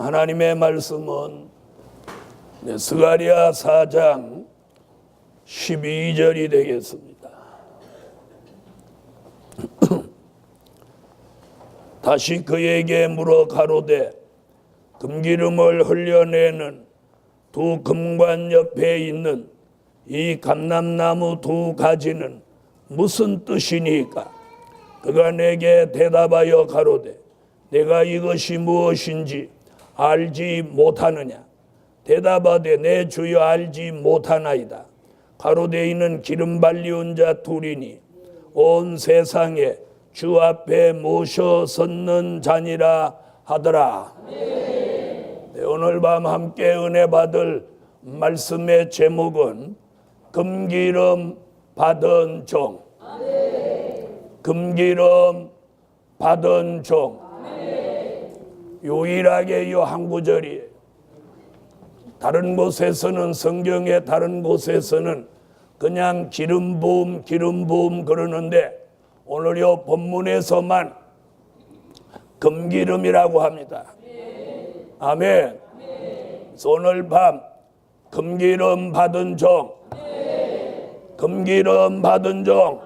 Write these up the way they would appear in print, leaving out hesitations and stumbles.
하나님의 말씀은 스가랴 4장 12절이 되겠습니다. 다시 그에게 물어 가로되 금기름을 흘려내는 두 금관 옆에 있는 이 감람나무 두 가지는 무슨 뜻이니까? 그가 내게 대답하여 가로되 내가 이것이 무엇인지 알지 못하느냐? 대답하되 내 주여 알지 못하나이다. 가로되 이는 기름 발리운 자 둘이니 온 세상에 주 앞에 모셔 섰는 자니라 하더라. 네, 오늘 밤 함께 은혜 받을 말씀의 제목은 금기름 받은 종. 금기름 받은 종. 유일하게 이 한 구절이에요. 다른 곳에서는, 성경의 다른 곳에서는 그냥 기름 부음 그러는데 오늘 이 본문에서만 금기름이라고 합니다. 아멘. 그래서 오늘 밤 금기름 받은 종, 금기름 받은 종,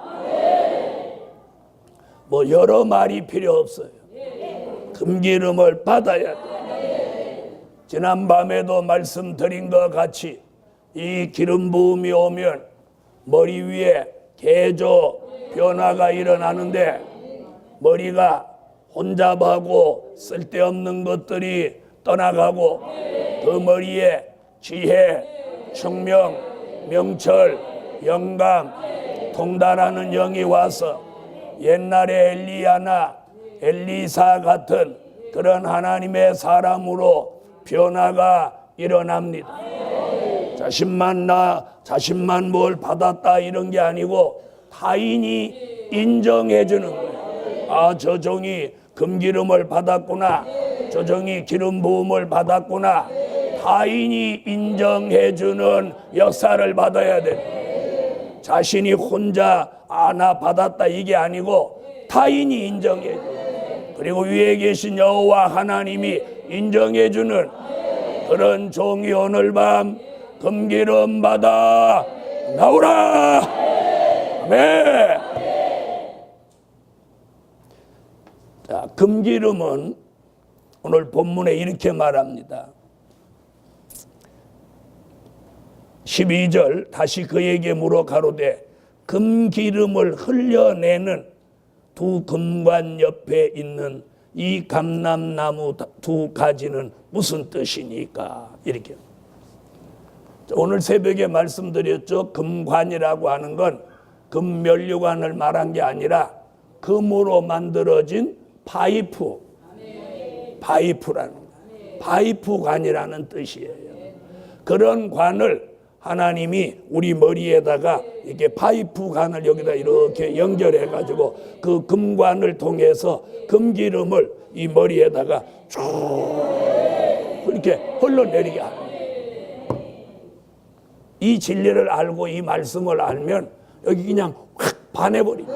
뭐 여러 말이 필요 없어요. 금기름을 받아야 돼요. 지난밤에도 말씀드린 것 같이 이 기름 부음이 오면 머리 위에 개조 변화가 일어나는데 머리가 혼잡하고 쓸데없는 것들이 떠나가고 그 머리에 지혜, 청명, 명철, 영감, 통달하는 영이 와서 옛날에 엘리야나 엘리사 같은 그런 하나님의 사람으로 변화가 일어납니다. 자신만 뭘 받았다 이런 게 아니고 타인이 인정해 주는 거예요. 아, 저 종이 금기름을 받았구나. 저 종이 기름 부음을 받았구나. 타인이 인정해 주는 역사를 받아야 돼. 자신이 혼자 나 받았다 이게 아니고 타인이 인정해 줘. 그리고 위에 계신 여호와 하나님이 인정해 주는 그런 종이 오늘 밤 금기름 받아 나오라. 아멘. 자, 금기름은 오늘 본문에 이렇게 말합니다. 12절 다시 그에게 물어 가로되 금기름을 흘려내는 두 금관 옆에 있는 이 감람나무 두 가지는 무슨 뜻이니까? 이렇게. 오늘 새벽에 말씀드렸죠. 금관이라고 하는 건 금면류관을 말한 게 아니라 금으로 만들어진 파이프라는 파이프관이라는 뜻이에요. 그런 관을 하나님이 우리 머리에다가 이렇게 파이프관을 여기다 이렇게 연결해 가지고 그 금관을 통해서 금기름을 이 머리에다가 쭉 이렇게 흘러내리게 합니다. 이 진리를 알고 이 말씀을 알면 여기 그냥 확 반해버립니다.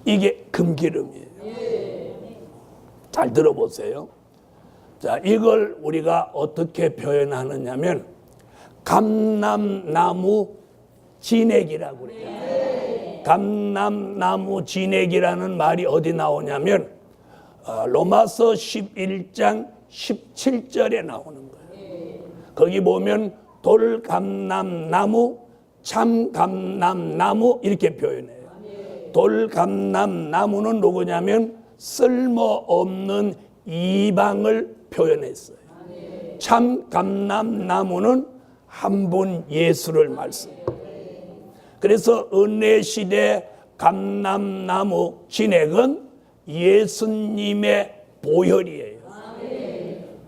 이게 금기름이에요. 잘 들어보세요. 자, 이걸 우리가 어떻게 표현하느냐면 감람나무 진액이라고 그래요. 감람나무 진액이라는 말이 어디 나오냐면 로마서 11장 17절에 나오는 거예요. 거기 보면 돌감람나무, 참감람나무 이렇게 표현해요. 돌감람나무는 누구냐면 쓸모없는 이방을 표현했어요. 참감람나무는 한 분 예수를 말씀해요. 그래서 은혜시대 감람나무 진액은 예수님의 보혈이에요.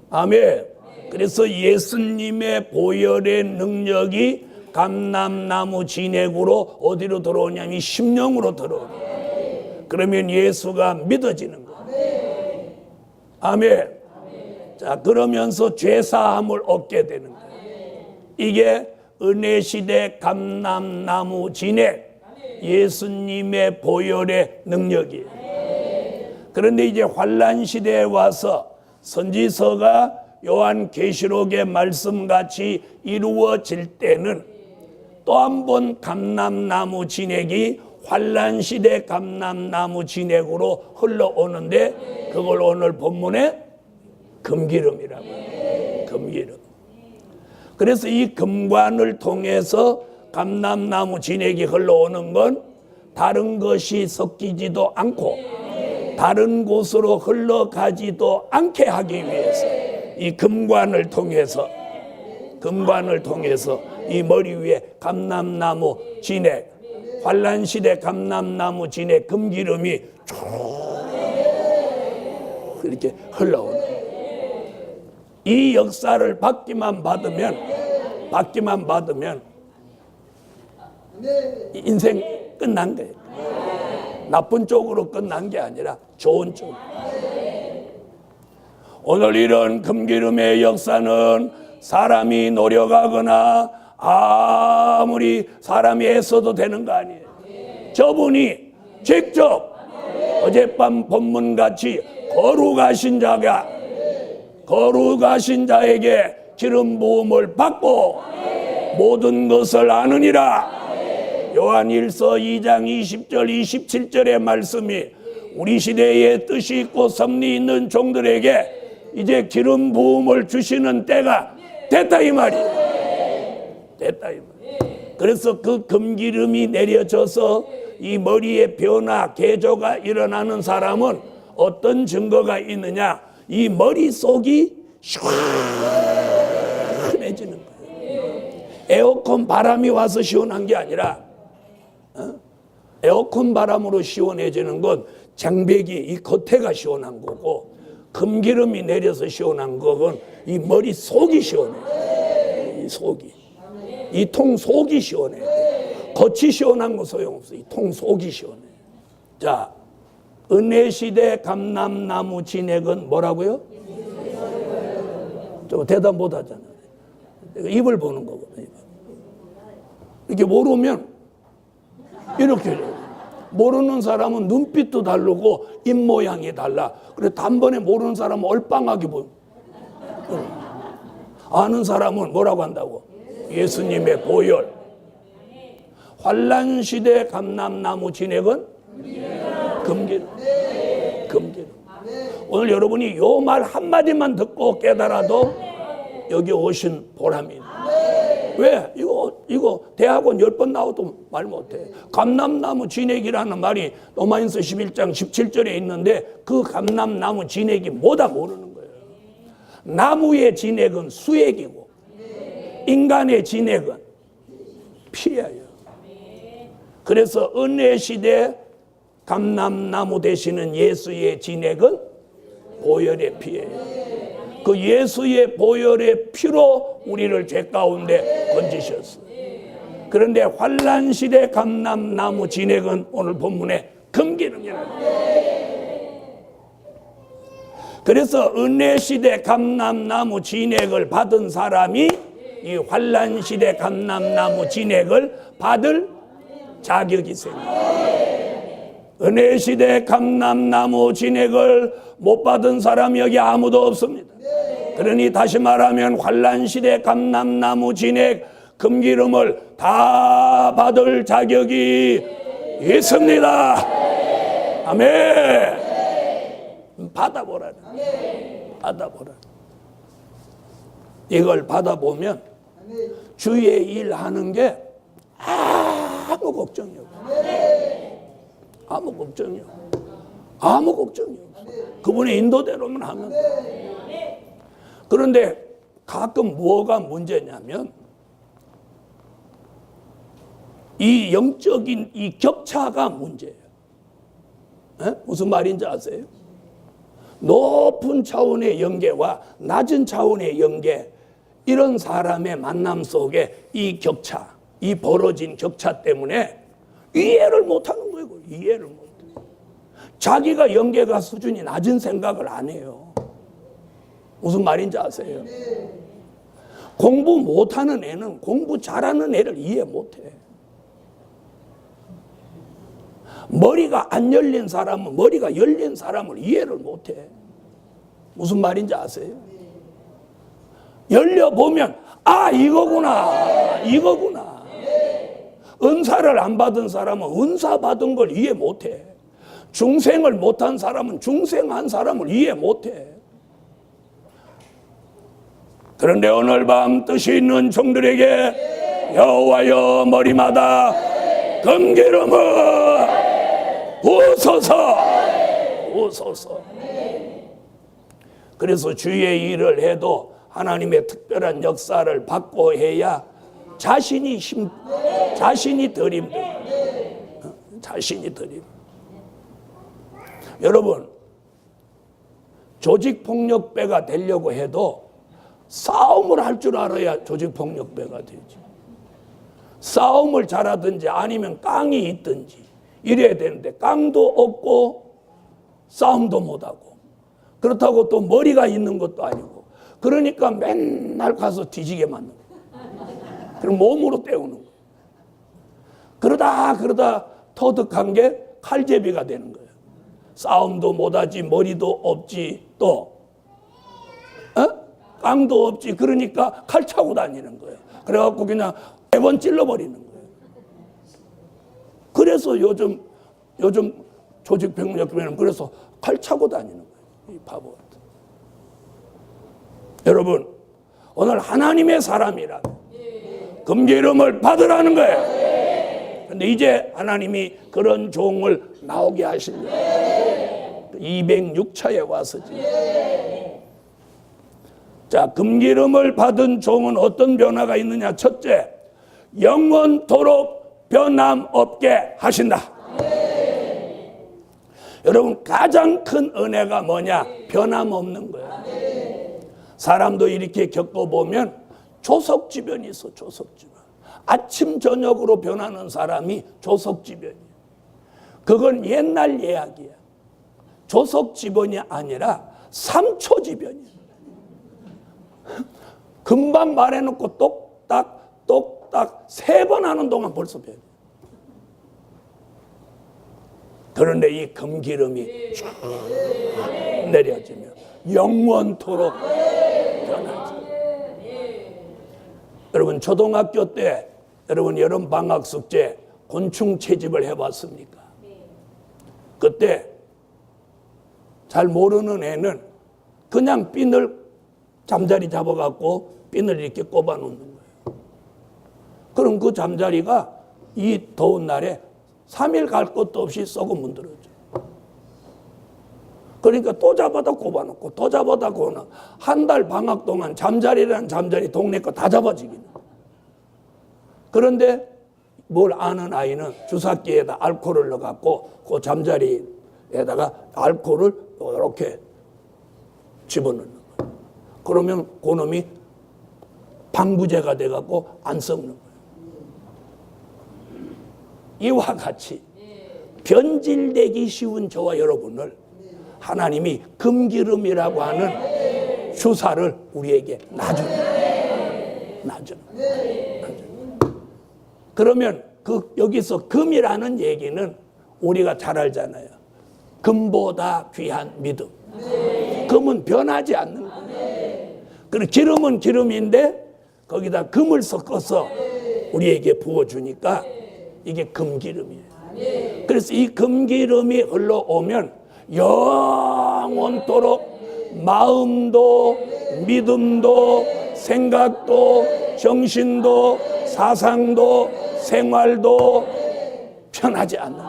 아멘. 그래서 예수님의 보혈의 능력이 감람나무 진액으로 어디로 들어오냐면 심령으로 들어오요. 그러면 예수가 믿어지는 거예요. 아멘. 자, 그러면서 죄사함을 얻게 되는 거예요. 이게 은혜시대 감람나무 진액, 예수님의 보혈의 능력이에요. 그런데 이제 환란 시대에 와서 선지서가 요한계시록의 말씀같이 이루어질 때는 또 한 번 감람나무 진액이 환란시대 감람나무 진액으로 흘러오는데 그걸 오늘 본문에 금기름이라고 해요. 금기름. 그래서 이 금관을 통해서 감람나무 진액이 흘러오는 건 다른 것이 섞이지도 않고 다른 곳으로 흘러가지도 않게 하기 위해서 이 금관을 통해서 이 머리 위에 감람나무 진액, 환란시대 감람나무 진액 금기름이 쭉 이렇게 흘러오는 이 역사를 받기만 받으면 인생 끝난 거예요. 나쁜 쪽으로 끝난 게 아니라 좋은 쪽. 오늘 이런 금기름의 역사는 사람이 노력하거나 아무리 사람이 애써도 되는 거 아니에요. 저분이 직접 어젯밤 본문같이 거룩하신 자에게 기름 부음을 받고 모든 것을 아느니라. 요한일서 2장 20절 27절의 말씀이 우리 시대에 뜻이 있고 섭리 있는 종들에게 이제 기름 부음을 주시는 때가 됐다 이 말이에요. 됐다 이 말이에요. 그래서 그 금기름이 내려져서 이 머리에 변화 개조가 일어나는 사람은 어떤 증거가 있느냐? 이 머릿속이 시원해지는 거예요. 에어컨 바람이 와서 시원한 게 아니라 에어컨 바람으로 시원해지는 건 장백이 이 겉에가 시원한 거고 금기름이 내려서 시원한 거건 이 머릿속이 시원해. 이 속이. 이 통 속이 시원해. 겉이 시원한 거 소용없어. 이 통 속이 시원해. 자, 은혜시대 감람나무 진액은 뭐라고요? 저 대답 못 하잖아. 입을 보는 거거든. 이렇게 모르면 이렇게 모르는 사람은 눈빛도 다르고 입모양이 달라. 그래 단번에 모르는 사람은 얼빵하게 보여. 아는 사람은 뭐라고 한다고? 예수님의 보혈. 환란시대 감람나무 진액은 금기름. 오늘 여러분이 요 말 한마디만 듣고 깨달아도 여기 오신 보람이 있는. 왜? 이거 대학원 10번 나와도 말 못해. 감람나무 진액이라는 말이 로마인서 11장 17절에 있는데 그 감람나무 진액이 뭐다 모르는 거예요. 나무의 진액은 수액이고 인간의 진액은 피예요. 그래서 은혜시대 감람나무 되시는 예수의 진액은 보혈의 피예요. 그 예수의 보혈의 피로 우리를 죄 가운데 건지셨어요. 그런데 환란시대 감람나무 진액은 오늘 본문에 금기름이라고. 그래서 은혜시대 감람나무 진액을 받은 사람이 이 환란시대 감람나무 진액을 받을 자격이 생깁니다. 은혜시대 감람나무 진액을 못 받은 사람이 여기 아무도 없습니다. 그러니 다시 말하면 환란시대 감람나무 진액 금기름을 다 받을 자격이 있습니다. 아멘. 받아보라. 이걸 받아보면 주의 일 하는 게 아무 걱정이 없어요. 아무 걱정이 없어요. 그분의 인도대로만 하면 돼요. 그런데 가끔 뭐가 문제냐면 이 영적인 이 격차가 문제예요. 무슨 말인지 아세요? 높은 차원의 영계와 낮은 차원의 영계, 이런 사람의 만남 속에 이 격차, 이 벌어진 격차 때문에 이해를 못하는 거예요. 이해를 못해요. 자기가 영계가 수준이 낮은 생각을 안 해요. 무슨 말인지 아세요? 공부 못하는 애는 공부 잘하는 애를 이해 못해. 머리가 안 열린 사람은 머리가 열린 사람을 이해를 못해. 무슨 말인지 아세요? 열려보면 아 이거구나 이거구나. 은사를 안 받은 사람은 은사 받은 걸 이해 못해. 중생을 못한 사람은 중생한 사람을 이해 못해. 그런데 오늘 밤 뜻이 있는 종들에게 여호와여 머리마다 금기름을 부으소서. 부으소서. 그래서 주의 일을 해도 하나님의 특별한 역사를 받고 해야 자신이 덜 힘들어. 자신이 덜 힘들어. 여러분, 조직폭력배가 되려고 해도 싸움을 할 줄 알아야 조직폭력배가 되지. 싸움을 잘하든지 아니면 깡이 있든지 이래야 되는데 깡도 없고 싸움도 못하고 그렇다고 또 머리가 있는 것도 아니고 그러니까 맨날 가서 뒤지게 맞는 거예요. 그럼 몸으로 때우는 거예요. 그러다 터득한 게 칼제비가 되는 거예요. 싸움도 못하지 머리도 없지 또 깡도 없지. 그러니까 칼 차고 다니는 거예요. 그래갖고 그냥 매번 찔러버리는 거예요. 그래서 요즘 조직폭력배는 그래서 칼 차고 다니는 거예요. 이 바보 같은. 여러분, 오늘 하나님의 사람이라면 금기름을 받으라는 거예요. 근데 이제 하나님이 그런 종을 나오게 하시려고 206차에 와서지. 자, 금기름을 받은 종은 어떤 변화가 있느냐? 첫째, 영원토록 변함없게 하신다. 여러분, 가장 큰 은혜가 뭐냐? 변함없는 거예요. 사람도 이렇게 겪어보면 조석지변이 있어. 조석지변. 아침 저녁으로 변하는 사람이 조석지변이에요. 그건 옛날 이야기야. 조석지변이 아니라 삼초지변이에요. 금방 말해놓고 똑딱 3번 하는 동안 벌써 변해. 그런데 이 금기름이 쫙 내려지면 영원토록 변하지. 여러분, 초등학교 때 여러분 여름 방학 숙제 곤충 채집을 해봤습니까? 그때 잘 모르는 애는 그냥 핀을 잠자리 잡아갖고 핀을 이렇게 꼽아 놓는 거예요. 그럼 그 잠자리가 이 더운 날에 3일 갈 것도 없이 썩어 문드러져. 그러니까 또 잡아다 꼽아놓고 또 잡아다 꼽아놓고 한 달 방학 동안 잠자리라는 잠자리 동네 거 다 잡아지기는. 그런데 뭘 아는 아이는 주사기에다 알코올을 넣어갖고 그 잠자리에다가 알코올을 이렇게 집어넣는 거예요. 그러면 그놈이 방부제가 돼갖고 안 썩는 거예요. 이와 같이 변질되기 쉬운 저와 여러분을 하나님이 금기름이라고 하는 주사를 우리에게 놔주는. 그러면 여기서 금이라는 얘기는 우리가 잘 알잖아요. 금보다 귀한 믿음. 금은 변하지 않는 거예요. 그리고 기름은 기름인데 거기다 금을 섞어서 우리에게 부어주니까 이게 금기름이에요. 그래서 이 금기름이 흘러오면 영원토록 마음도 믿음도 생각도 정신도 사상도 생활도 변하지 않는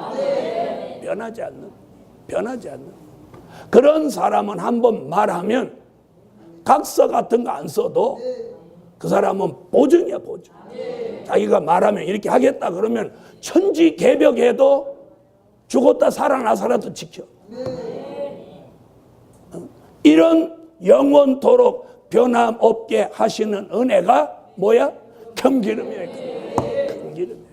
그런 사람은 한번 말하면 각서 같은 거 안 써도 그 사람은 보증이야, 보증. 자기가 말하면 이렇게 하겠다 그러면 천지개벽해도 죽었다 살아나서라도 지켜. 이런 영원토록 변함없게 하시는 은혜가 뭐야? 금기름이에요. 금기름.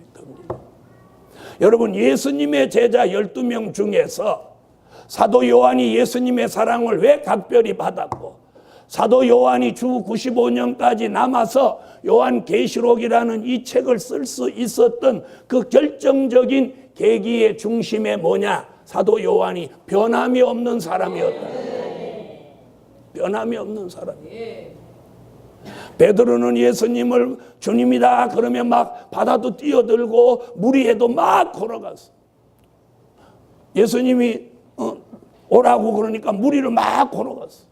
여러분, 예수님의 제자 12명 중에서 사도 요한이 예수님의 사랑을 왜 각별히 받았고 사도 요한이 주 95년까지 남아서 요한계시록이라는 이 책을 쓸 수 있었던 그 결정적인 계기의 중심에 뭐냐? 사도 요한이 변함이 없는 사람이었다. 변함이 없는 사람. 베드로는 예수님을 주님이다 그러면 막 바다도 뛰어들고 무리에도 막 걸어갔어. 예수님이 오라고 그러니까 무리를 막 걸어갔어.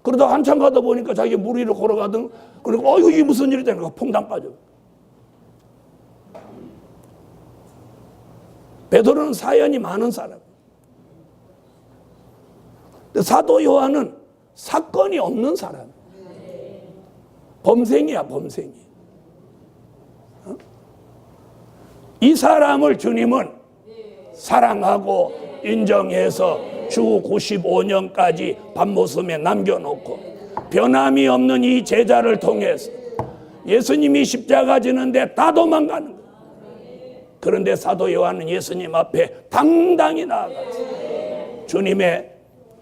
그러다 한참 가다 보니까 자기 무리를 걸어가던, 그리고 이게 무슨 일이 되는 거야? 퐁당 빠져. 베드로는 사연이 많은 사람. 사도 요한은 사건이 없는 사람. 범생이야, 범생이. 이 사람을 주님은 사랑하고 인정해서 주 95년까지 밤모섬에 남겨놓고 변함이 없는 이 제자를 통해서 예수님이 십자가 지는데 다 도망가는 거예요. 그런데 사도 요한은 예수님 앞에 당당히 나아가서 주님의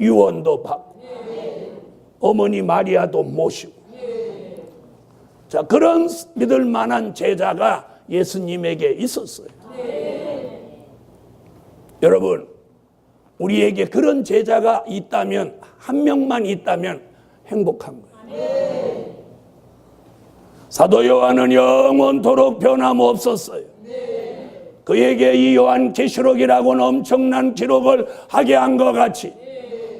유언도 받고 어머니 마리아도 모시고, 자, 그런 믿을 만한 제자가 예수님에게 있었어요. 여러분, 우리에게 그런 제자가 있다면, 한 명만 있다면 행복한 거예요. 사도 요한은 영원토록 변함없었어요. 그에게 이 요한계시록이라고는 엄청난 기록을 하게 한 것 같이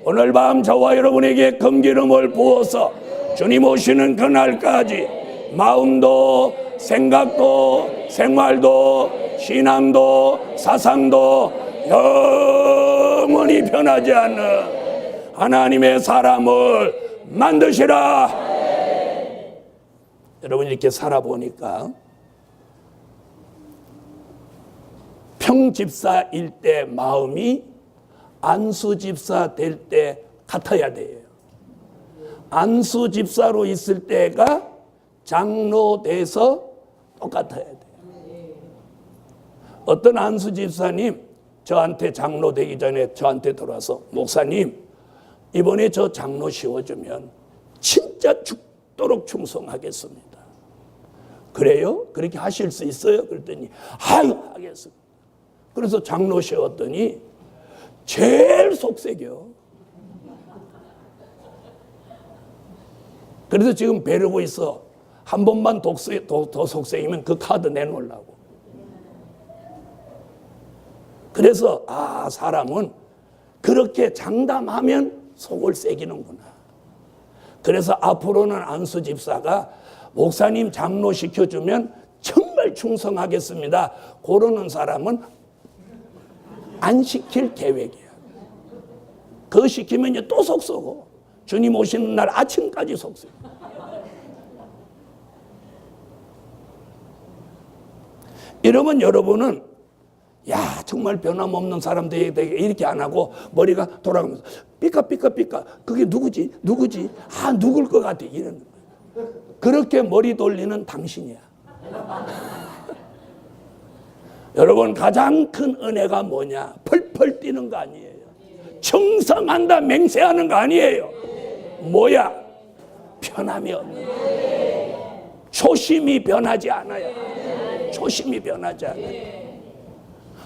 오늘 밤 저와 여러분에게 금기름을 부어서 주님 오시는 그날까지 마음도 생각도 생활도 신앙도 사상도 영원히 변하지 않는 하나님의 사람을 만드시라. 여러분, 이렇게 살아보니까 평집사일 때 마음이 안수집사 될 때 같아야 돼요. 안수집사로 있을 때가 장로 돼서 똑같아야 돼요. 어떤 안수집사님 저한테 장로 되기 전에 저한테 들어와서, 목사님 이번에 저 장로 씌워주면 진짜 죽도록 충성하겠습니다. 그래요? 그렇게 하실 수 있어요? 그랬더니 아유 하겠습니다. 그래서 장로 씌웠더니 제일 속색이요. 그래서 지금 배르고 있어. 한 번만 더 속색이면 그 카드 내놓으려고. 그래서 사람은 그렇게 장담하면 속을 새기는구나. 그래서 앞으로는 안수집사가 목사님 장로 시켜주면 정말 충성하겠습니다, 그러는 사람은 안 시킬 계획이야. 그거 시키면 또 속 썩어. 주님 오시는 날 아침까지 속 썩어. 이러면 여러분은 정말 변함없는 사람들에게 이렇게 안 하고 머리가 돌아가면서 삐까삐까 그게 누구지? 누굴 것 같아. 이러는 거야. 그렇게 머리 돌리는 당신이야. 여러분, 가장 큰 은혜가 뭐냐? 펄펄 뛰는 거 아니에요. 충성한다 맹세하는 거 아니에요. 뭐야? 변함이 없는 거예요. 초심이 변하지 않아요. 초심이 변하지 않아요.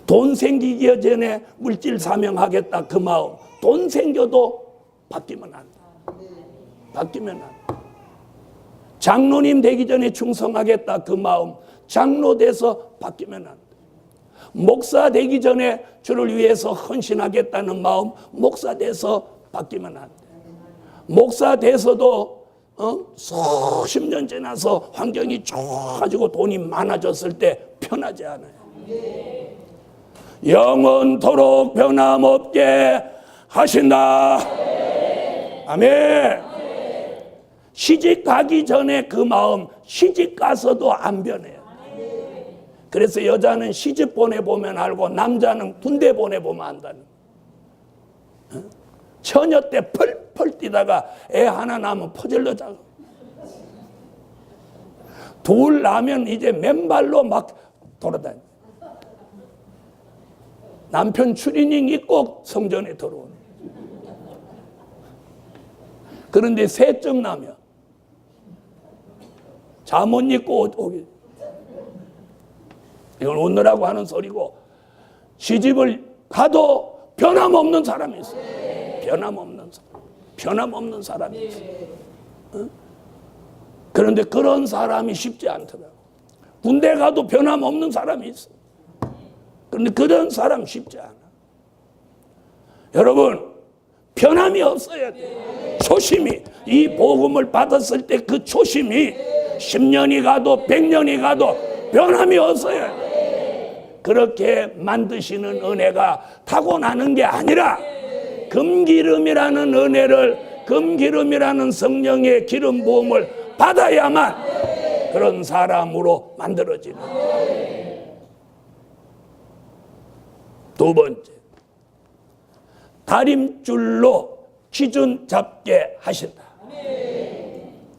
돈 생기기 전에 물질 사명하겠다 그 마음, 돈 생겨도 바뀌면 안 돼. 바뀌면 안 돼. 장로님 되기 전에 충성하겠다 그 마음, 장로 돼서 바뀌면 안 돼. 목사 되기 전에 주를 위해서 헌신하겠다는 마음, 목사 돼서 바뀌면 안 돼. 목사 돼서도 수십 년 지나서 환경이 좋아지고 돈이 많아졌을 때 편하지 않아요. 영원토록 변함없게 하신다. 아멘. 시집 가기 전에 그 마음, 시집 가서도 안 변해요. 그래서 여자는 시집 보내보면 알고 남자는 군대 보내보면 안다는 거예요. 처녀 때 펄펄 뛰다가 애 하나 낳으면 퍼질러 자고, 둘 낳으면 이제 맨발로 막 돌아다녀. 남편 추리닝 입고 성전에 들어오는. 그런데 셋쯤 나면 잠옷 입고 오게. 이건 웃느라고 하는 소리고, 시집을 가도 변함없는 사람이 있어요. 변함없는 사람. 변함없는 사람이 있어요. 그런데 그런 사람이 쉽지 않더라고요. 군대 가도 변함없는 사람이 있어요. 그런데 그런 사람 쉽지 않아. 여러분, 변함이 없어야 돼요. 초심이, 이 복음을 받았을 때 그 초심이 10년이 가도 100년이 가도 변함이 없어야 돼요. 그렇게 만드시는 은혜가 타고나는 게 아니라 금기름이라는 은혜를, 금기름이라는 성령의 기름 부음을 받아야만 그런 사람으로 만들어지는 거예요. 두 번째, 다림줄로 기준 잡게 하신다.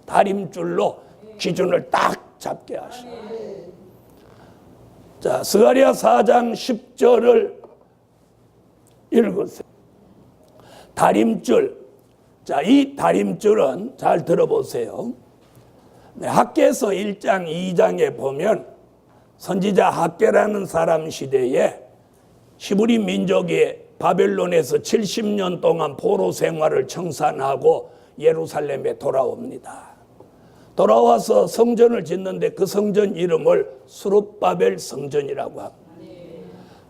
다림줄로 기준을 딱 잡게 하신다. 자, 스가랴 4장 10절을 읽으세요. 다림줄. 자, 이 다림줄은 잘 들어보세요. 학개서 1장 2장에 보면 선지자 학개라는 사람 시대에 히브리 민족이 바벨론에서 70년 동안 포로 생활을 청산하고 예루살렘에 돌아옵니다. 돌아와서 성전을 짓는데 그 성전 이름을 수룹바벨 성전이라고 합니다.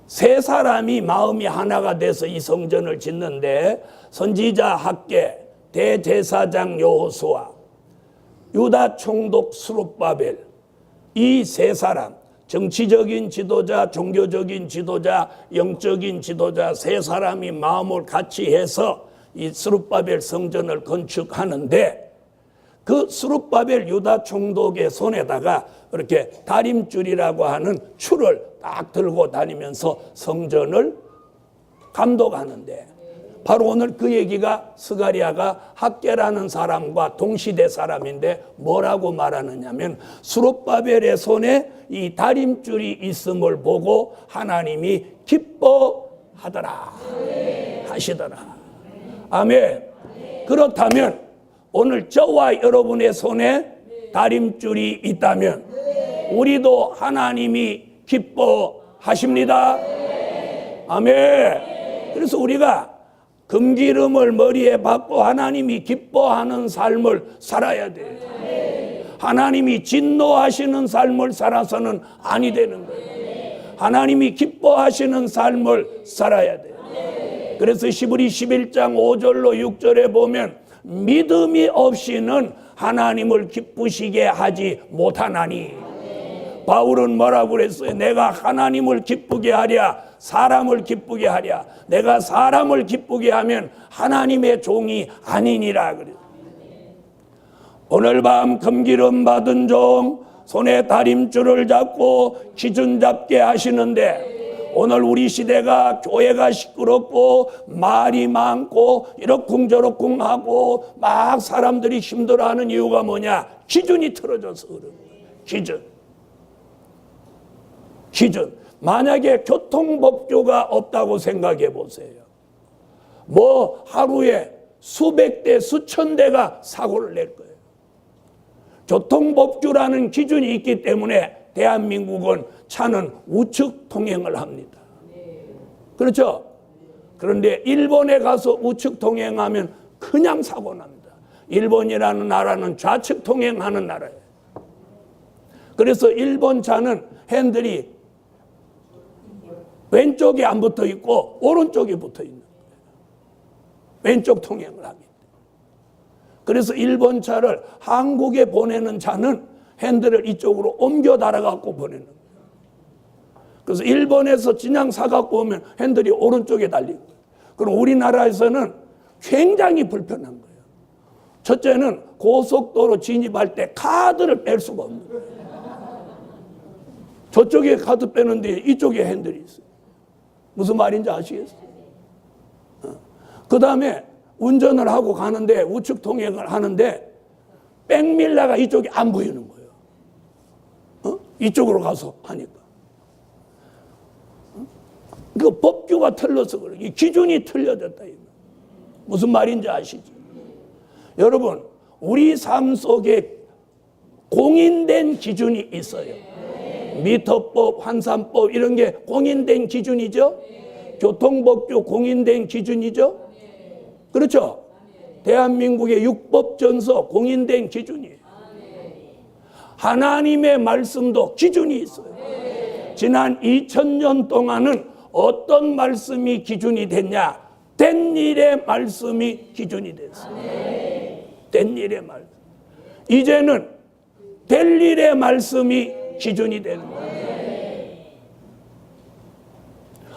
세 사람이 마음이 하나가 돼서 이 성전을 짓는데 선지자 학개, 대제사장 여호수아, 유다 총독 수룹바벨, 이 세 사람, 정치적인 지도자, 종교적인 지도자, 영적인 지도자 세 사람이 마음을 같이 해서 이 수룹바벨 성전을 건축하는데, 그 수룹바벨 유다 총독의 손에다가 이렇게 다림줄이라고 하는 줄을 딱 들고 다니면서 성전을 감독하는데, 바로 오늘 그 얘기가 스가랴가 학개라는 사람과 동시대 사람인데 뭐라고 말하느냐면, 수룹바벨의 손에 이 다림줄이 있음을 보고 하나님이 기뻐하더라 하시더라. 아멘. 그렇다면 오늘 저와 여러분의 손에 다림줄이 있다면 우리도 하나님이 기뻐하십니다. 아멘. 그래서 우리가 금기름을 머리에 받고 하나님이 기뻐하는 삶을 살아야 돼요. 하나님이 진노하시는 삶을 살아서는 아니 되는 거예요. 하나님이 기뻐하시는 삶을 살아야 돼요. 그래서 히브리 11장 5절로 6절에 보면 믿음이 없이는 하나님을 기쁘시게 하지 못하나니, 바울은 뭐라고 그랬어요? 내가 하나님을 기쁘게 하랴 사람을 기쁘게 하랴, 내가 사람을 기쁘게 하면 하나님의 종이 아니니라 그래요. 오늘 밤 금기름 받은 종 손에 다림줄을 잡고 기준 잡게 하시는데, 오늘 우리 시대가 교회가 시끄럽고 말이 많고 이러쿵저러쿵 하고 막 사람들이 힘들어하는 이유가 뭐냐? 기준이 틀어져서 그런 거예요. 기준. 만약에 교통법규가 없다고 생각해 보세요. 뭐 하루에 수백 대 수천 대가 사고를 낼 거예요. 교통법규라는 기준이 있기 때문에 대한민국은 차는 우측 통행을 합니다. 그렇죠? 그런데 일본에 가서 우측 통행하면 그냥 사고 납니다. 일본이라는 나라는 좌측 통행하는 나라예요. 그래서 일본 차는 핸들이 왼쪽에 안 붙어 있고 오른쪽에 붙어 있는 거예요. 왼쪽 통행을 하기 때문에. 그래서 일본 차를 한국에 보내는 차는 핸들을 이쪽으로 옮겨 달아갖고 보내는 거예요. 그래서 일본에서 그냥 사갖고 오면 핸들이 오른쪽에 달리고, 그럼 우리나라에서는 굉장히 불편한 거예요. 첫째는 고속도로 진입할 때 카드를 뺄 수가 없는 거예요. 저쪽에 카드 빼는데 이쪽에 핸들이 있어요. 무슨 말인지 아시겠어요? 그 다음에 운전을 하고 가는데 우측 통행을 하는데 백밀라가 이쪽이 안 보이는 거예요. 이쪽으로 가서 하니까. 그 법규가 틀려서 그래요. 이 기준이 틀려졌다. 무슨 말인지 아시죠? 여러분, 우리 삶 속에 공인된 기준이 있어요. 미터법, 환산법 이런 게 공인된 기준이죠. 교통법규 공인된 기준이죠. 그렇죠. 대한민국의 육법전서 공인된 기준이에요. 하나님의 말씀도 기준이 있어요. 지난 2000년 동안은 어떤 말씀이 기준이 됐냐? 된 일의 말씀이 기준이 됐어요. 된 일의 말씀. 이제는 될 일의 말씀이 기준이 되는 거예요.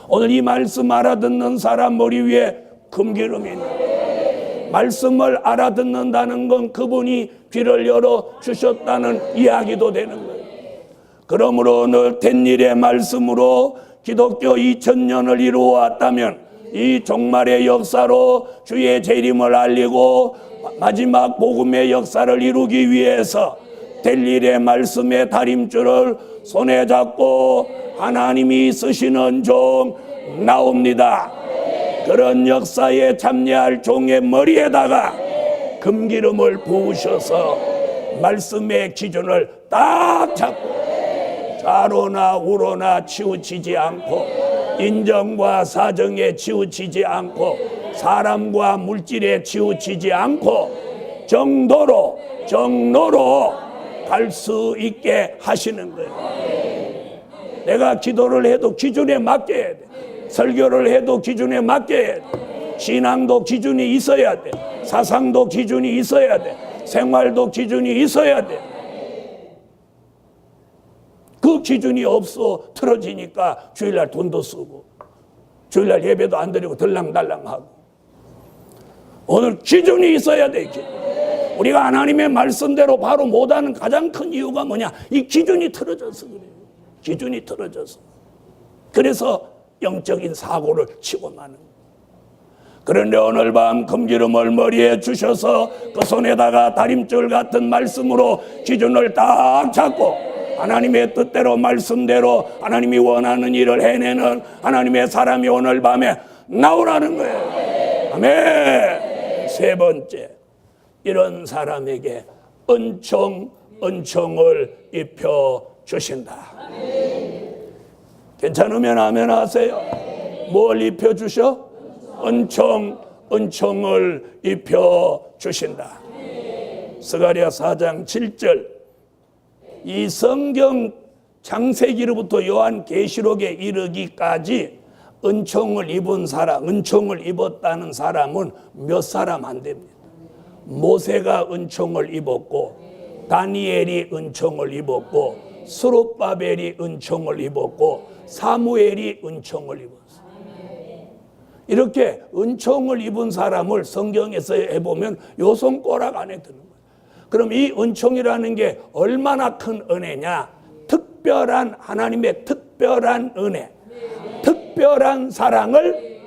오늘 이 말씀 알아듣는 사람 머리 위에 금기름이 있는 거예요. 말씀을 알아듣는다는 건 그분이 귀를 열어 주셨다는 이야기도 되는 거예요. 그러므로 오늘 된 일의 말씀으로 기독교 2000년을 이루어왔다면 이 종말의 역사로 주의 재림을 알리고 마지막 복음의 역사를 이루기 위해서 될 일의 말씀의 다림줄을 손에 잡고 하나님이 쓰시는 종 나옵니다. 그런 역사에 참여할 종의 머리에다가 금기름을 부으셔서 말씀의 기준을 딱 잡고 좌로나 우로나 치우치지 않고 인정과 사정에 치우치지 않고 사람과 물질에 치우치지 않고 정도로 정로로 갈 수 있게 하시는 거예요. 내가 기도를 해도 기준에 맞게 해야 돼. 설교를 해도 기준에 맞게 해야 돼. 신앙도 기준이 있어야 돼. 사상도 기준이 있어야 돼. 생활도 기준이 있어야 돼. 그 기준이 없어 틀어지니까 주일날 돈도 쓰고 주일날 예배도 안 드리고 들랑달랑하고. 오늘 기준이 있어야 돼. 기준. 우리가 하나님의 말씀대로 바로 못하는 가장 큰 이유가 뭐냐? 이 기준이 틀어져서 그래요. 기준이 틀어져서. 그래서 영적인 사고를 치고 마는 거예요. 그런데 오늘 밤 금기름을 머리에 주셔서 그 손에다가 다림줄 같은 말씀으로 기준을 딱 잡고 하나님의 뜻대로 말씀대로 하나님이 원하는 일을 해내는 하나님의 사람이 오늘 밤에 나오라는 거예요. 아멘. 세 번째, 이런 사람에게 은총을 입혀 주신다. 괜찮으면 아멘 하세요. 뭘 입혀 주셔? 은총을 입혀 주신다. 스가랴 4장 7절. 이 성경 창세기로부터 요한계시록에 이르기까지 은총을 입은 사람, 은총을 입었다는 사람은 몇 사람 안 됩니다. 모세가 은총을 입었고, 다니엘이 은총을 입었고, 스룹바벨이 은총을 입었고, 사무엘이 은총을 입었어요. 이렇게 은총을 입은 사람을 성경에서 해보면 요 손가락 안에 드는 거예요. 그럼 이 은총이라는 게 얼마나 큰 은혜냐? 특별한 하나님의 특별한 은혜, 특별한 사랑을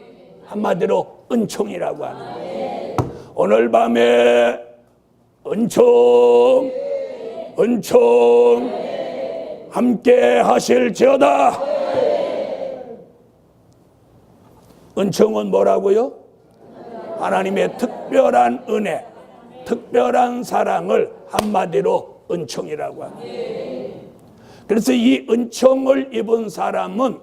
한마디로 은총이라고 하는 거예요. 오늘 밤에 은총 함께 하실지어다. 은총은 뭐라고요? 하나님의 특별한 은혜, 특별한 사랑을 한마디로 은총이라고 합니다. 그래서 이 은총을 입은 사람은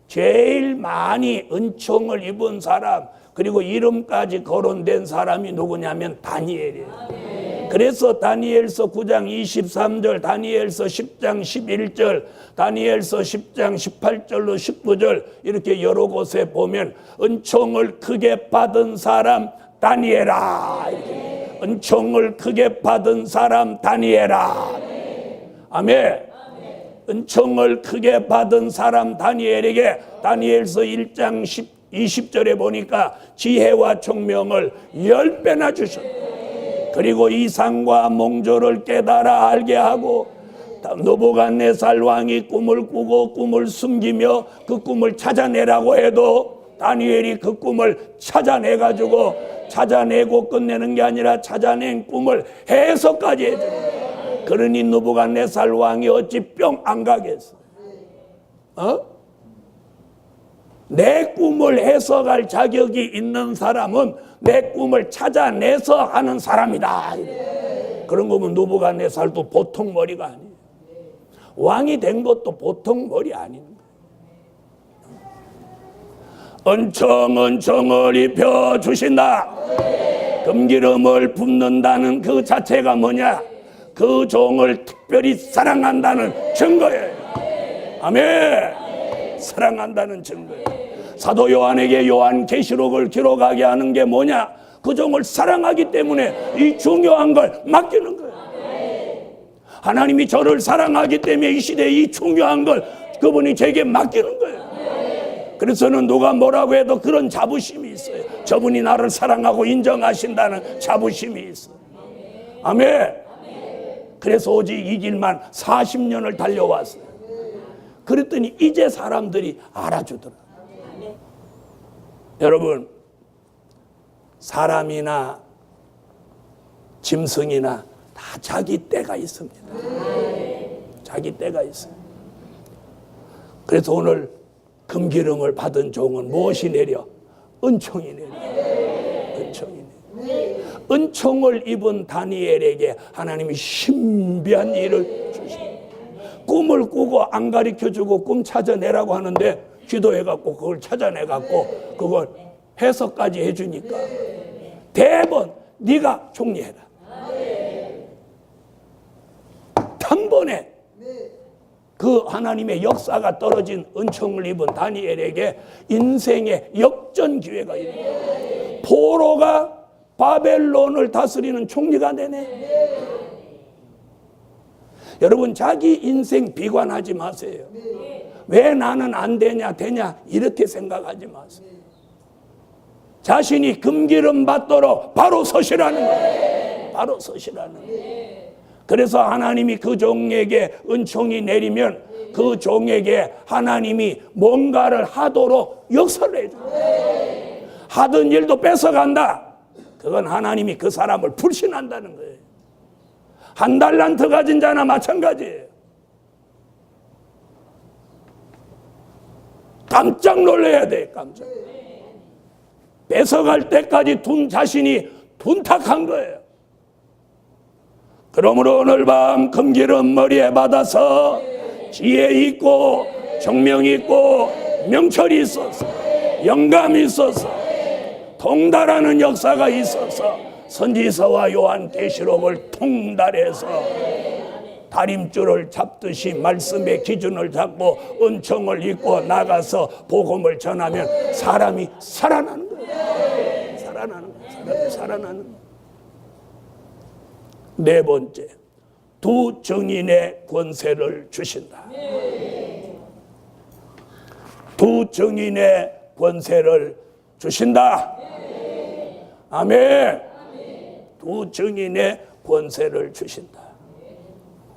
제일 많이 은총을 입은 사람, 그리고 이름까지 거론된 사람이 누구냐면 다니엘이에요. 그래서 다니엘서 9장 23절, 다니엘서 10장 11절, 다니엘서 10장 18절로 19절 이렇게 여러 곳에 보면 은총을 크게 받은 사람 다니엘아, 은총을 크게 받은 사람 다니엘아. 아멘. 은총을 크게 받은 사람 다니엘에게 다니엘서 1장 20절에 보니까 지혜와 총명을 10배나 주셨다. 그리고 이상과 몽조를 깨달아 알게 하고 느부갓네살 왕이 꿈을 꾸고 꿈을 숨기며 그 꿈을 찾아내라고 해도 다니엘이 그 꿈을 찾아내가지고 찾아내고 끝내는 게 아니라 찾아낸 꿈을 해석까지 해주는 거예요. 그러니 느부갓네살 왕이 어찌 뿅 안 가겠어? 내 꿈을 해석할 자격이 있는 사람은 내 꿈을 찾아내서 하는 사람이다. 그런 거면 느부갓네살도 보통 머리가 아니에요. 왕이 된 것도 보통 머리 아닌 거예요. 은총을 입혀 주신다. 금기름을 붓는다는 그 자체가 뭐냐? 그 종을 특별히 사랑한다는 증거예요. 아멘. 사랑한다는 증거예요. 사도 요한에게 요한계시록을 기록하게 하는 게 뭐냐? 그 종을 사랑하기 때문에 이 중요한 걸 맡기는 거예요. 하나님이 저를 사랑하기 때문에 이 시대에 이 중요한 걸 그분이 제게 맡기는 거예요. 그래서는 누가 뭐라고 해도 그런 자부심이 있어요. 저분이 나를 사랑하고 인정하신다는 자부심이 있어요. 아멘. 그래서 오직 이 길만 40년을 달려왔어요. 그랬더니 이제 사람들이 알아주더라고요. 여러분, 사람이나 짐승이나 다 자기 때가 있습니다. 자기 때가 있어요. 그래서 오늘 금기름을 받은 종은 무엇이 내려? 은총이 내려. 은총이 내려. 은총을 입은 다니엘에게 하나님이 신비한 일을 주십니다. 꿈을 꾸고 안 가르쳐주고 꿈 찾아내라고 하는데 기도해갖고 그걸 찾아내갖고 그걸 해석까지 해주니까 대번 네가 총리해라. 단번에 그 하나님의 역사가 떨어진 은총을 입은 다니엘에게 인생의 역전 기회가 있는 포로가 바벨론을 다스리는 총리가 되네. 여러분, 자기 인생 비관하지 마세요. 왜 나는 안 되냐 되냐 이렇게 생각하지 마세요. 자신이 금기름 받도록 바로 서시라는 거예요. 바로 서시라는 거예요. 그래서 하나님이 그 종에게 은총이 내리면 그 종에게 하나님이 뭔가를 하도록 역사를 해줘요. 하던 일도 뺏어간다. 그건 하나님이 그 사람을 불신한다는 거예요. 한 달란트 가진 자나 마찬가지예요. 깜짝 놀라야 돼. 깜짝. 뺏어갈 때까지 자신이 둔탁한 거예요. 그러므로 오늘 밤 금기름 머리에 받아서 지혜 있고 정명 있고 명철이 있어서 영감이 있어서 통달하는 역사가 있어서 선지서와 요한계시록을 통달해서 다림줄을 잡듯이 말씀의 기준을 잡고 은총을 입고 나가서 복음을 전하면 사람이 살아나는 거예요. 살아나는 거예요. 사람이 살아나는 거예요. 네 번째, 두 증인의 권세를 주신다. 두 증인의 권세를 주신다. 아멘. 두 증인의 권세를 주신다.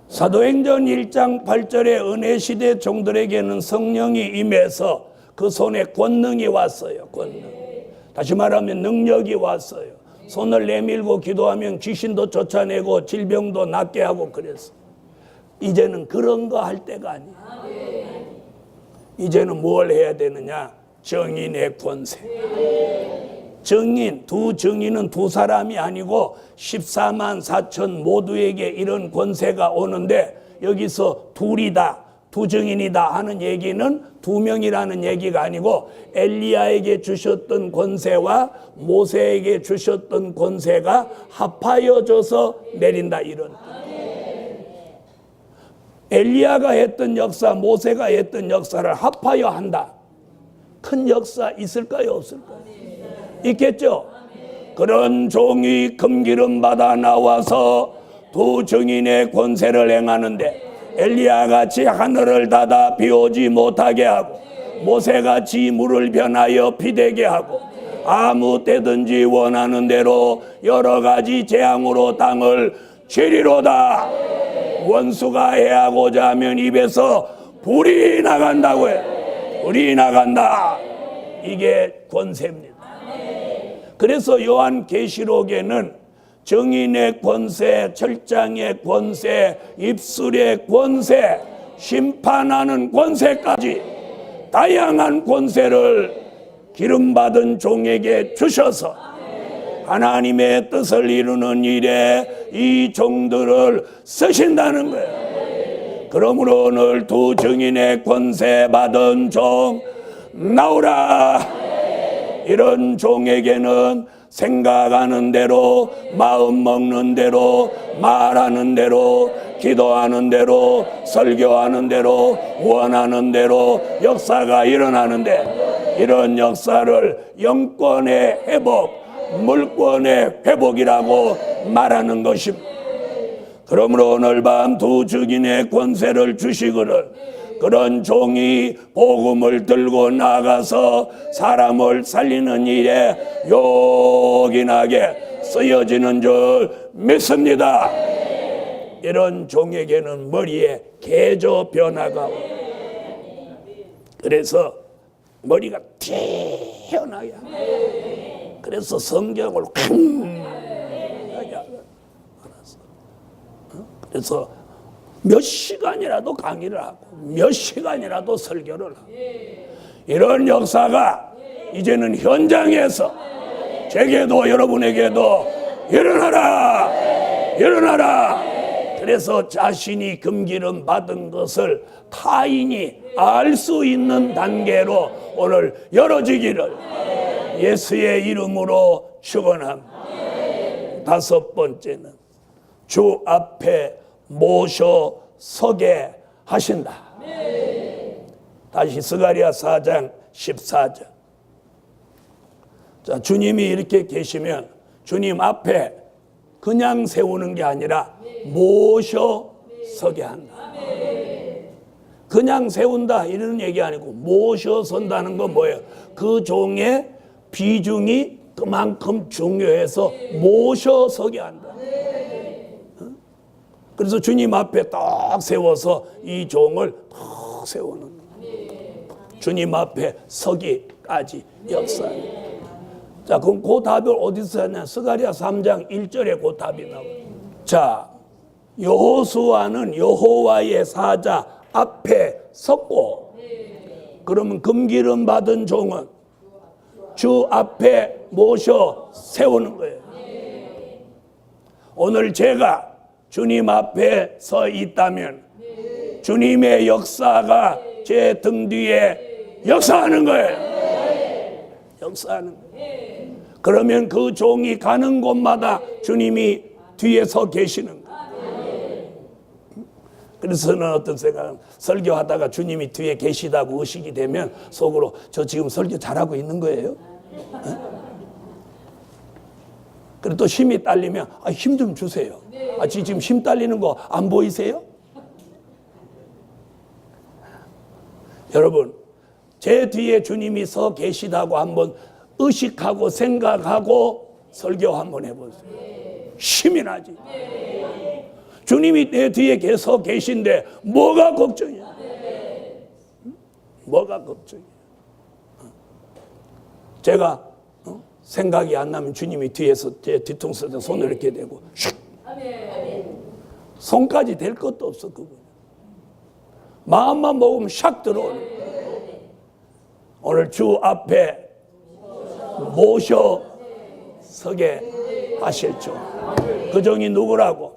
사도행전 1장 8절에 은혜시대 종들에게는 성령이 임해서 그 손에 권능이 왔어요. 권능. 다시 말하면 능력이 왔어요. 손을 내밀고 기도하면 귀신도 쫓아내고 질병도 낫게 하고 그랬어. 이제는 그런 거 할 때가 아니에요. 이제는 뭘 해야 되느냐? 증인의 권세. 증인, 두 증인은 두 사람이 아니고 14만 4천 모두에게 이런 권세가 오는데 여기서 둘이다, 두 증인이다 하는 얘기는 두 명이라는 얘기가 아니고 엘리야에게 주셨던 권세와 모세에게 주셨던 권세가 합하여져서 내린다 이런 뜻. 엘리야가 했던 역사, 모세가 했던 역사를 합하여 한다. 큰 역사 있을까요? 없을까요? 있겠죠? 그런 종이 금기름 받아 나와서 두 증인의 권세를 행하는데 엘리야같이 하늘을 닫아 비 오지 못하게 하고 모세같이 물을 변하여 피 되게 하고 아무 때든지 원하는 대로 여러 가지 재앙으로 땅을 치리로다. 원수가 해하고자 하면 입에서 불이 나간다고 해. 불이 나간다. 이게 권세입니다. 그래서 요한계시록에는 정인의 권세, 철장의 권세, 입술의 권세, 심판하는 권세까지 다양한 권세를 기름받은 종에게 주셔서 하나님의 뜻을 이루는 일에 이 종들을 쓰신다는 거예요. 그러므로 오늘 두 증인의 권세 받은 종 나오라. 이런 종에게는 생각하는 대로, 마음 먹는 대로, 말하는 대로, 기도하는 대로, 설교하는 대로, 원하는 대로 역사가 일어나는데, 이런 역사를 영권의 회복, 물권의 회복이라고 말하는 것입니다. 그러므로 오늘 밤 두 증인의 권세를 주시거늘 그런 종이 복음을 들고 나가서 사람을 살리는 일에 요긴하게 쓰여지는 줄 믿습니다. 이런 종에게는 머리에 개조 변화가 오고, 그래서 머리가 튀어나야, 그래서 성경을 큰 그래서 몇 시간이라도 강의를 하고 몇 시간이라도 설교를 하고, 이런 역사가 이제는 현장에서 제게도 여러분에게도 일어나라, 일어나라. 그래서 자신이 금기름 받은 것을 타인이 알 수 있는 단계로 오늘 열어지기를 예수의 이름으로 축원합니다. 다섯 번째는 주 앞에 모셔 서게 하신다. 다시 스가랴 4장 14절. 자, 주님이 이렇게 계시면 주님 앞에 그냥 세우는 게 아니라 모셔 서게 한다. 그냥 세운다 이런 얘기 아니고 모셔 선다는 건 뭐예요? 그 종의 비중이 그만큼 중요해서 모셔 서게 한다. 그래서 주님 앞에 딱 세워서 이 종을 딱 세우는, 주님 앞에 서기까지 역사. 자, 그럼 그 답을 어디서 하냐? 스가랴 3장 1절에 그 답이 나와요. 자, 여호수아는 여호와의 사자 앞에 섰고, 그러면 금기름 받은 종은 주 앞에 모셔 세우는 거예요. 오늘 제가 주님 앞에 서 있다면 주님의 역사가 제 등 뒤에 역사하는 거예요. 역사하는 거예요. 그러면 그 종이 가는 곳마다 주님이 뒤에 서 계시는 거예요. 그래서 저는 어떤 생각은, 설교하다가 주님이 뒤에 계시다고 의식이 되면 속으로 저 지금 설교 잘하고 있는 거예요? 그리고 또 힘이 딸리면 힘 좀 주세요. 지금 힘 딸리는 거 안 보이세요? 여러분, 제 뒤에 주님이 서 계시다고 한번 의식하고 생각하고 설교 한번 해보세요. 힘이 나지. 주님이 내 뒤에 서 계신데 뭐가 걱정이야? 뭐가 걱정이야? 제가 생각이 안 나면 주님이 뒤에서 제 뒤통수에 손을 이렇게 대고 슉! 손까지 될 것도 없어. 그분 마음만 먹으면 샥 들어오는. 오늘 주 앞에 모셔 서게 하실 줄. 그 종이 누구라고?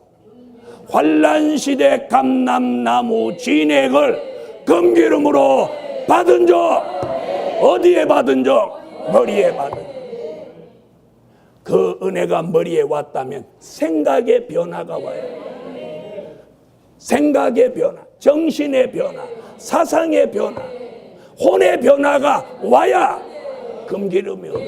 환난시대 감람나무 진액을 금기름으로 받은 종. 어디에 받은 종? 머리에 받은. 그 은혜가 머리에 왔다면 생각의 변화가 와요. 생각의 변화, 정신의 변화, 사상의 변화, 혼의 변화가 와야 금기름이 오르고.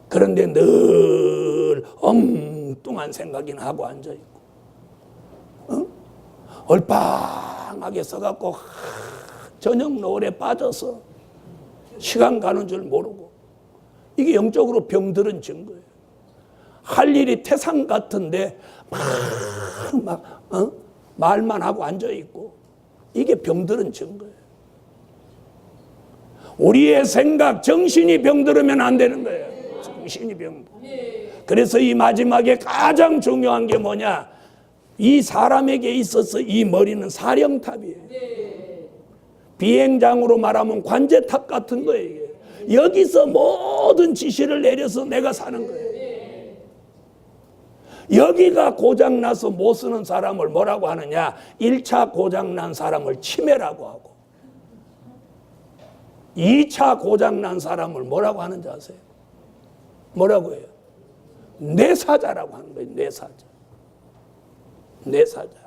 그런데 늘 엉뚱한 생각이나 하고 앉아있고, 얼빵하게 써갖고 저녁 노을에 빠져서 시간 가는 줄 모르고, 이게 영적으로 병들은 증거예요. 할 일이 태산 같은데 말만 하고 앉아있고, 이게 병들은 증거예요. 우리의 생각, 정신이 병들으면 안 되는 거예요. 정신이 병들어. 그래서 이 마지막에 가장 중요한 게 뭐냐? 이 사람에게 있어서 이 머리는 사령탑이에요. 비행장으로 말하면 관제탑 같은 거예요. 이게. 여기서 모든 지시를 내려서 내가 사는 거예요. 여기가 고장나서 못 쓰는 사람을 뭐라고 하느냐? 1차 고장난 사람을 치매라고 하고 2차 고장난 사람을 뭐라고 하는지 아세요? 뭐라고 해요? 뇌사자라고 하는 거예요. 뇌사자. 뇌사자.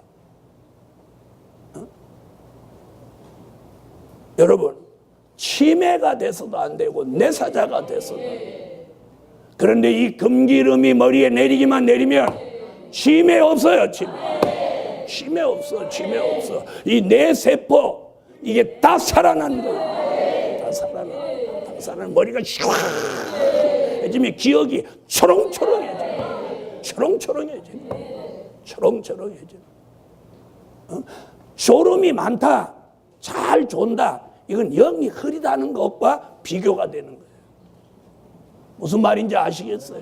여러분, 치매가 돼서도 안 되고 뇌사자가 돼서도 안 돼요. 그런데 이 금기름이 머리에 내리기만 내리면 치매 없어요. 치매 없어. 치매 없어. 이 뇌세포 이게 다 살아나는 거예요. 다 살아나. 머리가 시원해지면 기억이 초롱초롱해져요. 초롱초롱해져요. 졸음이 많다, 잘 존다, 이건 영이 흐리다는 것과 비교가 되는 거예요. 무슨 말인지 아시겠어요?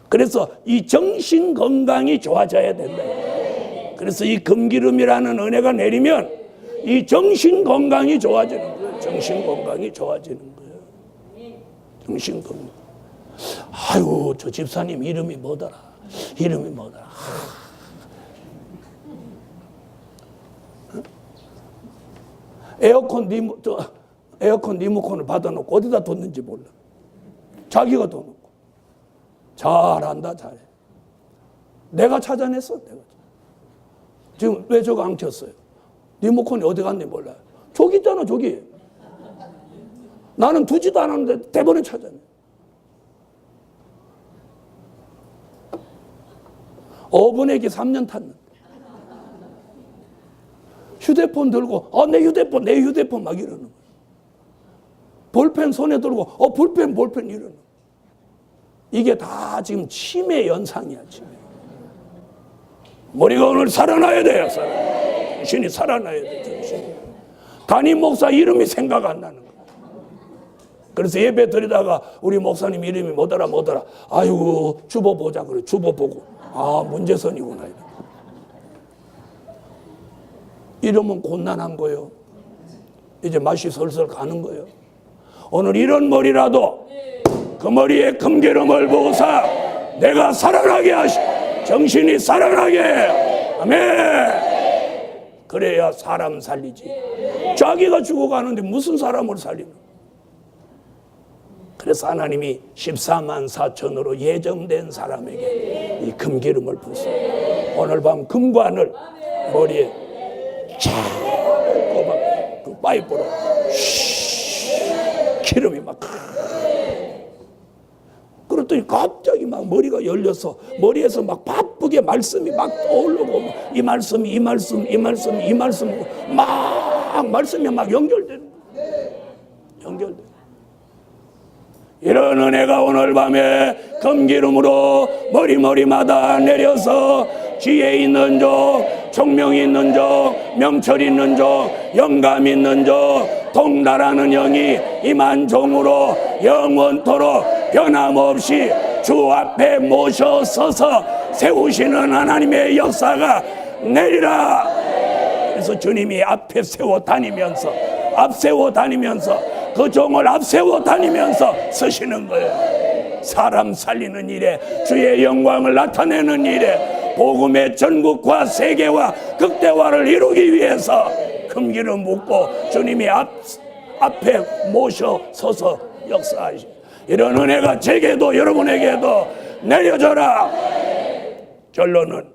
그래서 이 정신 건강이 좋아져야 된다. 그래서 이 금기름이라는 은혜가 내리면 이 정신 건강이 좋아지는 거예요. 정신 건강이 좋아지는 거예요. 정신 건강. 아유, 저 집사님 이름이 뭐더라? 이름이 뭐더라? 에어컨 리모컨을 받아놓고 어디다 뒀는지 몰라. 자기가 둬놓고. 잘한다, 잘해. 내가 찾아냈어, 내가. 지금 왜 저거 안 켰어요? 리모컨이 어디 갔는지 몰라요. 저기 있잖아, 저기. 나는 두지도 않았는데 대번에 찾아내. 어분에게 3년 탔는데. 휴대폰 들고, 내 휴대폰 막 이러는 거야. 볼펜 손에 들고, 볼펜 이러는 거야. 이게 다 지금 치매 연상이야, 치매. 머리가 오늘 살아나야 돼요, 정신이 살아나야 돼, 정신이. 담임 목사 이름이 생각 안 나는 거야. 그래서 예배 드리다가 우리 목사님 이름이 뭐더라. 아이고, 주보 보자, 그래, 주보 보고. 문재선이구나. 이러면 곤란한 거예요. 이제 맛이 설설 가는 거예요. 오늘 이런 머리라도 그 머리에 금기름을 부으사 내가 살아나게 하시, 정신이 살아나게 해. 아멘. 그래야 사람 살리지. 자기가 죽어가는데 무슨 사람을 살리는? 그래서 하나님이 14만 4천으로 예정된 사람에게 이 금기름을 부으세요. 오늘 밤 금관을 머리에 쫙 꼽아, 그 파이프로 기름이 막. 그랬더니 갑자기 막 머리가 열려서 머리에서 막 바쁘게 말씀이 막 떠오르고, 이 말씀 막 말씀이 막 연결되는 거예요. 이런 은혜가 오늘 밤에 금기름으로 머리마다 내려서 지혜 있는 종, 총명 있는 종, 명철 있는 종, 영감 있는 종, 통달하는 영이 임한 종으로 영원토록 변함없이 주 앞에 모셔서서 세우시는 하나님의 역사가 내리라. 그래서 주님이 앞세워 다니면서 그 종을 앞세워 다니면서 쓰시는 거예요. 사람 살리는 일에, 주의 영광을 나타내는 일에, 복음의 전국과 세계와 극대화를 이루기 위해서 금기름 붓고 주님이 앞에 모셔서서 역사하시. 이런 은혜가 제게도 여러분에게도 내려져라. 결론은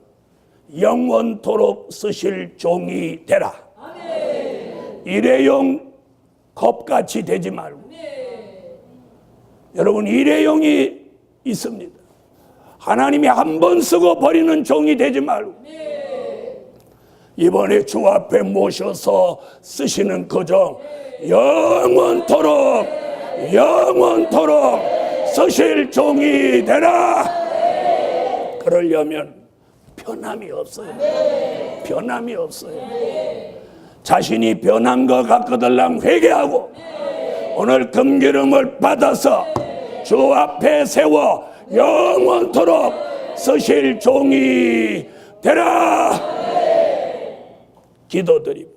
영원토록 쓰실 종이 되라. 일회용 컵같이 되지 말고. 여러분, 일회용이 있습니다. 하나님이 한 번 쓰고 버리는 종이 되지 말고, 이번에 주 앞에 모셔서 쓰시는 그 종 영원토록 쓰실 종이 되라. 그러려면 변함이 없어요. 자신이 변한 것 같거들랑 회개하고 오늘 금기름을 받아서 주 앞에 세워 영원토록 쓰실 종이 되라. 기도드립니다.